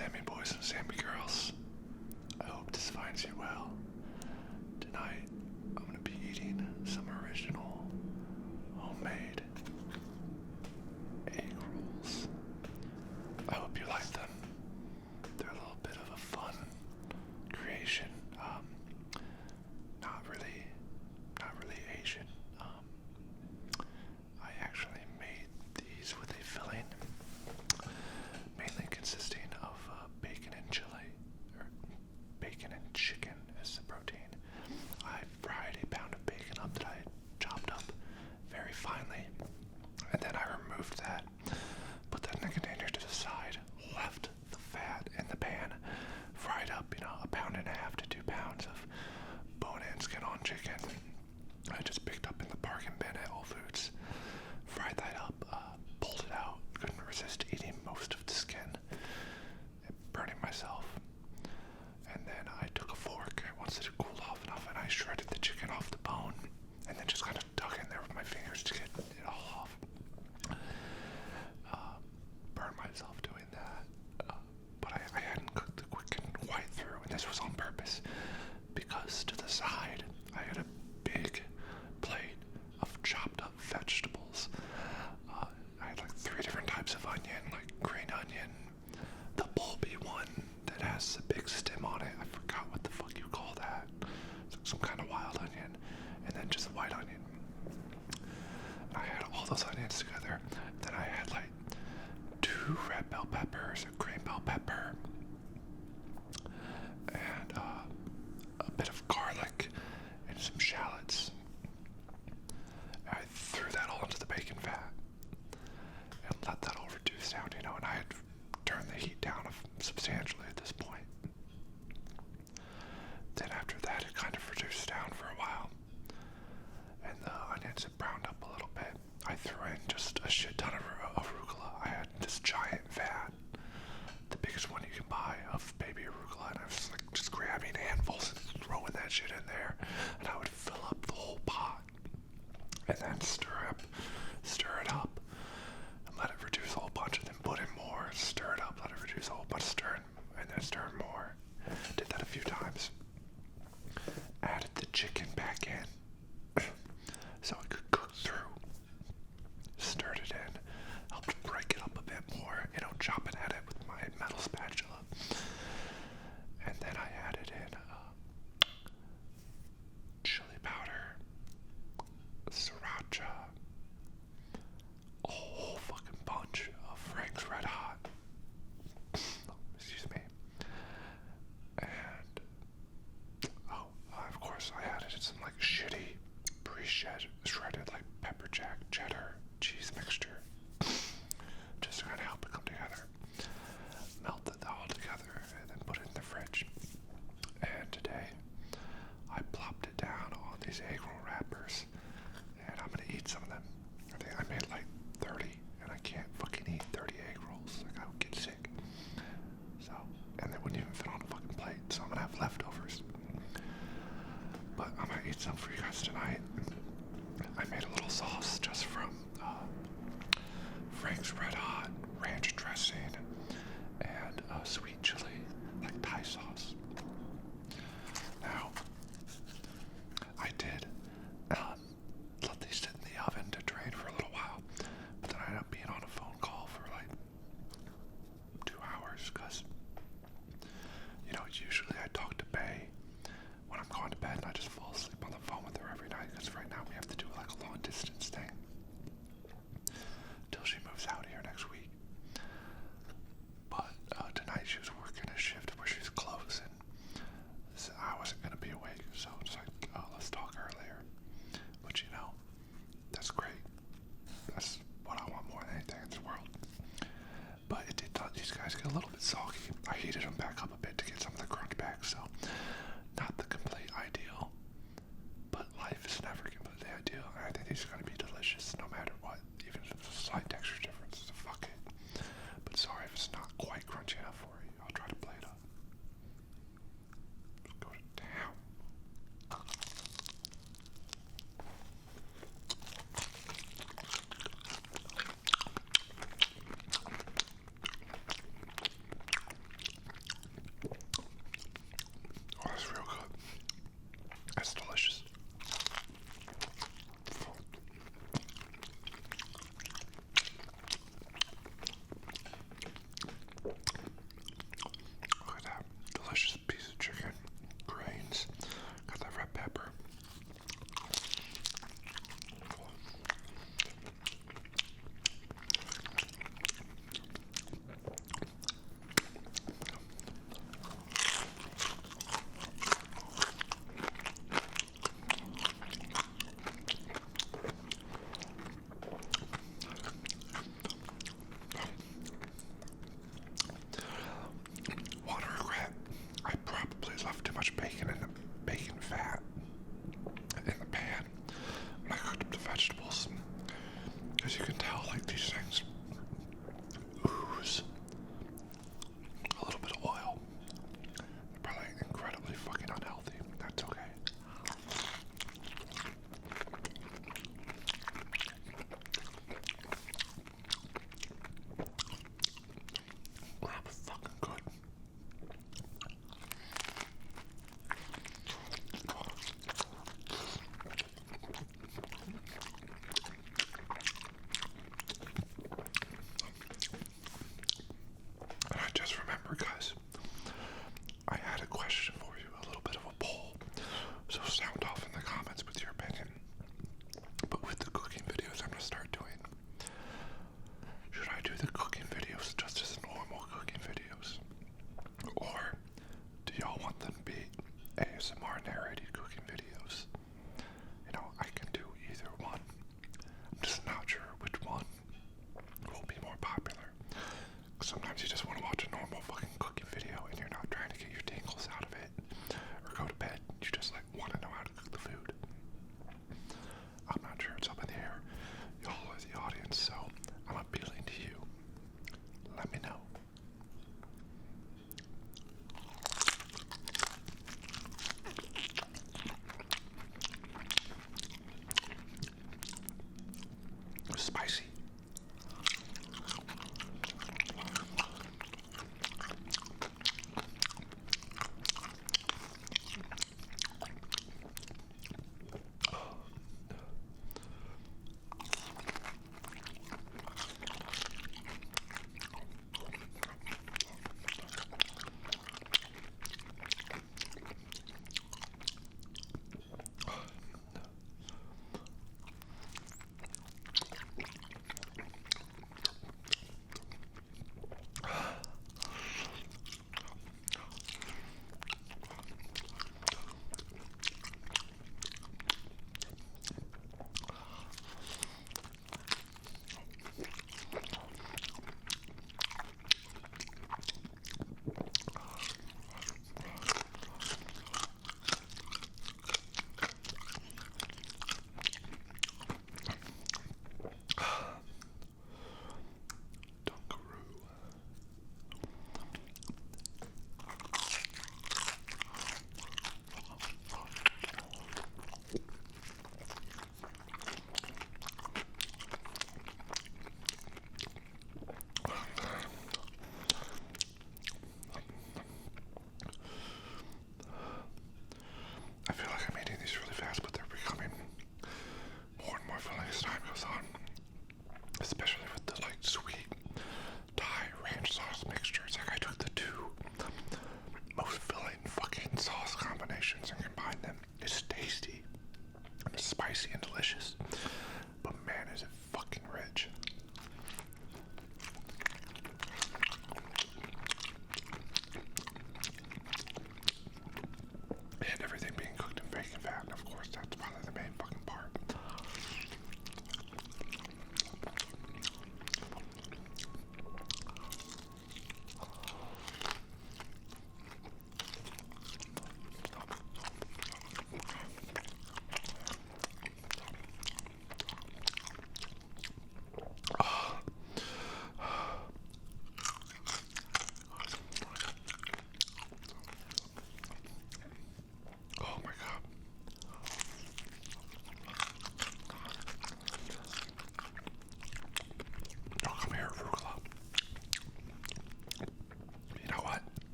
Sammy boys and Sammy girls. I hope this finds you well. Tonight, I'm going to be eating some original, homemade egg rolls. I hope you like them. They're a little bit of a fun creation. Not really Asian. I actually made these with a filling, mainly consisting of bacon and chili, or bacon and chicken as the protein. I fried a pound of bacon up that I chopped up very finely, and then I removed that, put that in a container to the side, left the fat in the pan, fried up, a pound and a half to 2 pounds of bone-in, skin-on chicken. I just picked up in the bargain bin at Whole Foods, fried that up, pulled it out, couldn't resist eating most of the skin, and burning myself. And then I took a fork once it had cooled off enough, and I shredded the chicken off the bone, and then just kind of dug in there with my fingers to get it all off. Burned myself doing that, but I hadn't cooked the quick and white through, and this was on purpose, because to the side I had a big plate of chopped up vegetables. I had like 3 different types of onion, like green onion, the bulby one that has the big stem on it. I forgot what the fuck you call that. It's like some kind of wild onion, and then just white onion. And I had all those onions together. Then I had like 2 red bell peppers, a green bell pepper, and a bit of garlic and some shallots. I threw that all into the bacon fat and let that all reduce down, and I had turned the heat down substantially at this point. Then after that, it kind of reduced down for a while, and the onions had browned up a little bit. I threw in just a shit ton of arugula. I had this giant vat, the biggest one you can buy, of baby arugula, and I was like just grabbing handfuls and throwing that shit in there, and I would fill up the whole pot, and then stir it up, and let it reduce a whole bunch, and then put in more, stir it up, let it reduce a whole bunch, and then stir more. Did that a few times. Added the chicken back in, so it could cook through. Stirred it in, helped break it up a bit more, chopping at it with my metal spatula. And then I added in chili powder, sriracha, a whole fucking bunch of Frank's Red Hot. Excuse me. And, of course, I added in some like shitty pre-shredded like pepper jack cheddar cheese mixture, just to kind of help it come together. Melted that all together and then put it in the fridge. And today I plopped it down on these egg roll wrappers, and I'm gonna eat some of them. I think I made like 30, and I can't fucking eat 30 egg rolls. Like, I would get sick. So, and they wouldn't even fit on a fucking plate, so I'm gonna have leftovers. But I'm gonna eat some for you guys tonight. I made a little sauce just from Frank's Red Hot ranch dressing and sweet chili, like Thai sauce. Now, I did let these sit in the oven to drain for a little while, but then I ended up being on a phone call for like 2 hours, because, usually I talk to Bae when I'm going to bed, and I just fall asleep on the phone with her every night, because right now we have to do like a long distance thing till she moves out here next week. But tonight she was working a shift where she's close, and so I wasn't going to be awake, so I was like, oh, let's talk earlier. But that's great. That's what I want more than anything in this world. But it did let these guys get a little bit soggy. I heated them back up a bit to get some of the crunch back, so not the complete ideal, but life is never completely ideal, and I think these are going to be delicious no matter what, even if it's a slight texture difference, so fuck it. But sorry if it's not quite crunchy enough for you. I'll try to play it up. Let's go to town.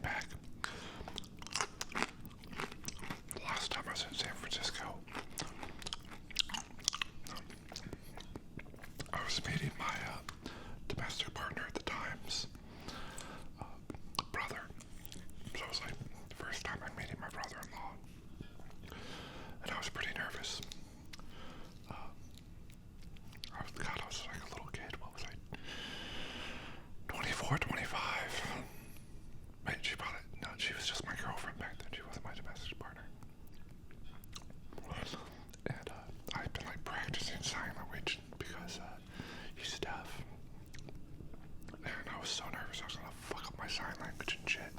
back. Last time I was in San Francisco, I was meeting my domestic partner at the time's brother. So it was like the first time I'm meeting my brother-in-law. And I was pretty nervous. I was like a little kid. What was I? 24, 25. Wait, she was just my girlfriend back then. She wasn't my domestic partner. And I've been like practicing sign language because he's deaf. And I was so nervous I was gonna fuck up my sign language and shit.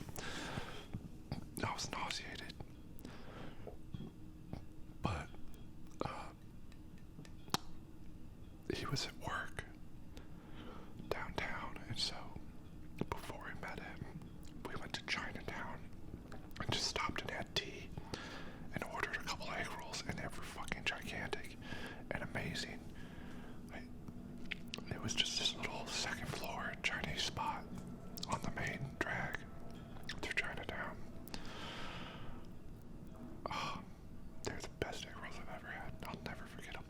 I was nauseated. But he was at work downtown, and so before we met him, we went to Chinatown and just stopped and had tea and ordered a couple Eggrolls, and they were fucking gigantic and amazing. It was just this little second floor Chinese spot on the main drag through Chinatown. Oh, they're the best Eggrolls I've ever had. I'll never forget them.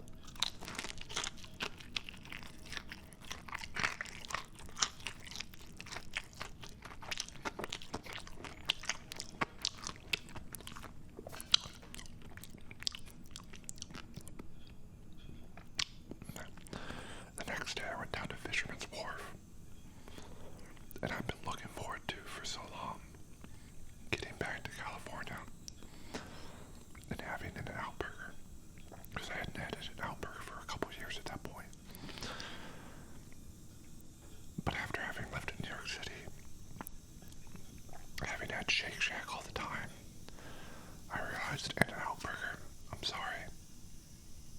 The next day I went down to Fisherman's Wharf, and I've been looking forward to for so long getting back to California and having an Out Burger, because I hadn't had an Out Burger for a couple years at that point. But after having lived in New York City, having had Shake Shack all the time, I realized an Out Burger, I'm sorry,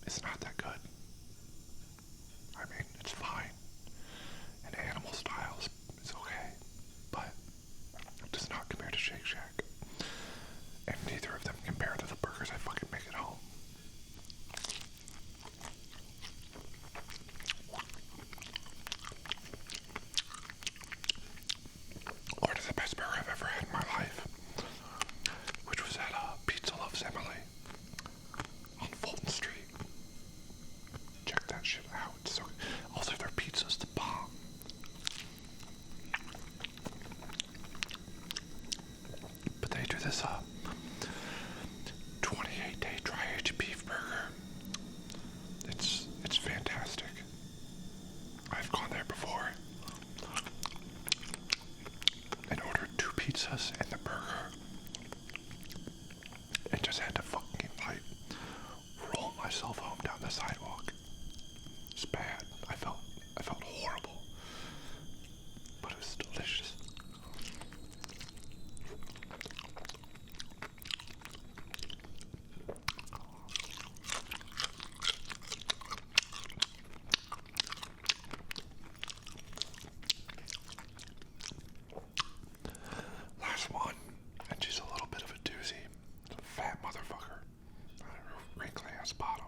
it's not that good. I mean, it's fine. And animal styles, it's okay. But it does not compare to Shake Shack. And neither of them compare to the burgers I fucking make at home. Ordered the best burger I've ever had in my life, which was at Pizza Loves Emily on Fulton Street. Check that shit out. It's so good. Also, their pizza's the bomb. But they do this 28-day dry-aged beef burger. It's fantastic. I've gone there before and ordered 2 pizzas and the burger, and just had to fucking like roll myself home down the sidewalk. It's bad. I felt horrible, but it was delicious. Last one, and she's a little bit of a doozy. A fat motherfucker. Wrinkly ass bottom.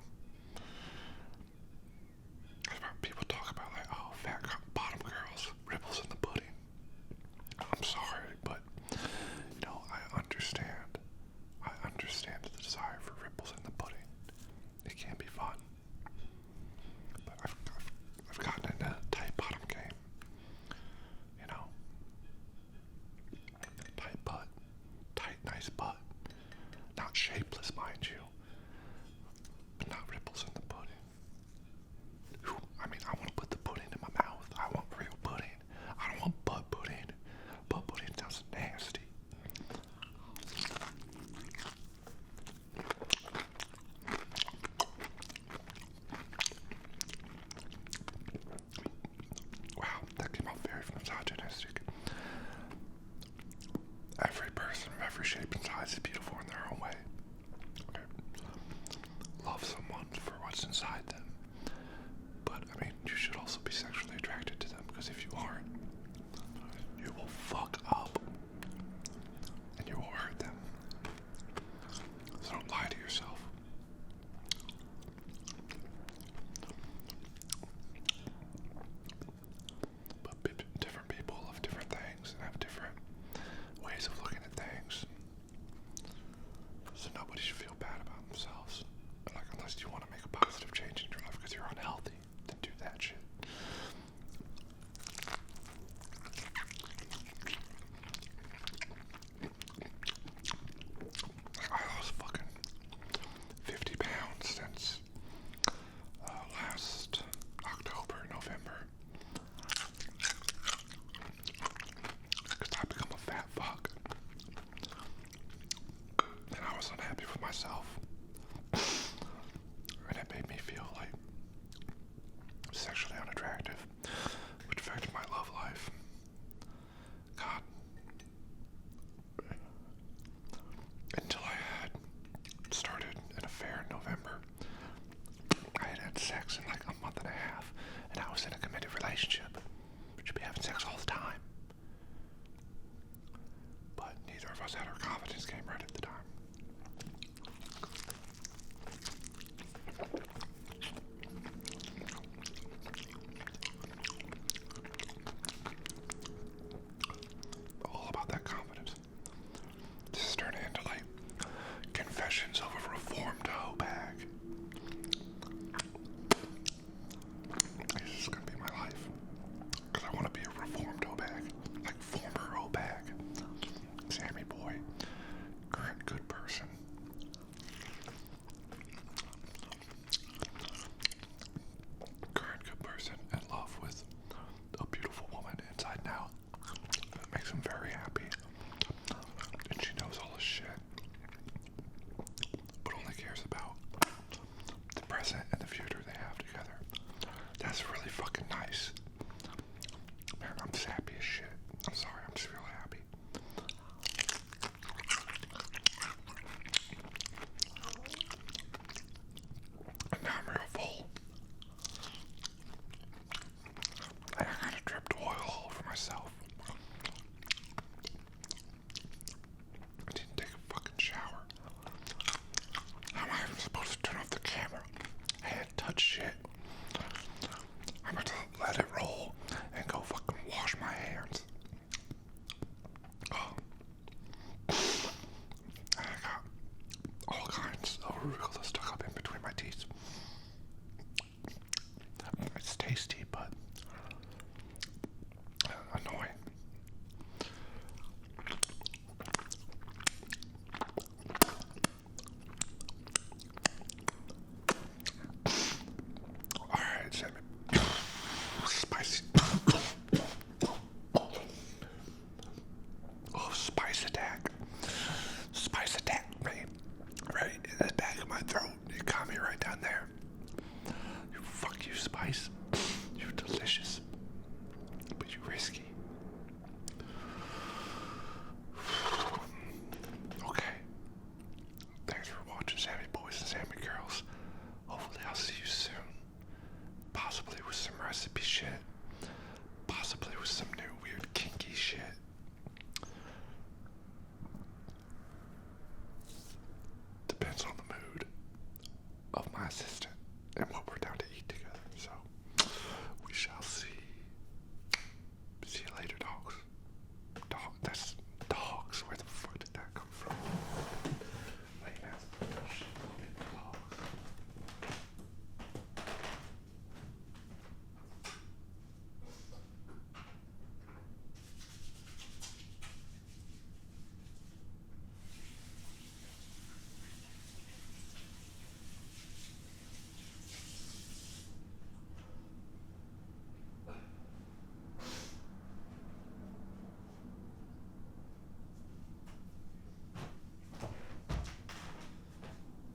People talk about like, oh, fat bottom girls, ripples in the pudding. I'm sorry, but I understand. I understand the desire for ripples in the pudding. It can be fun, but I've gotten into a tight bottom game. Tight butt, tight nice butt, not shapeless, mind you, but not ripples in the pudding. I mean, I want to put the pudding in my mouth. I want real pudding. I don't want butt pudding. Butt pudding sounds nasty. Wow, that came out very misogynistic. Every person of every shape and size is beautiful in their own way. Okay. Love someone for what's inside them. But, I mean, you should also be sexually attracted to them, because if you aren't, you will fuck up, and you will hurt them. So don't lie to yourself. But different people love different things, and have different ways of myself. And it made me feel like sexually unattractive, which affected my love life. God. Until I had started an affair in November. I had had sex in like a month and a half, and I was in a committed relationship. We should be having sex all the time. But neither of us had our confidence game right at the time.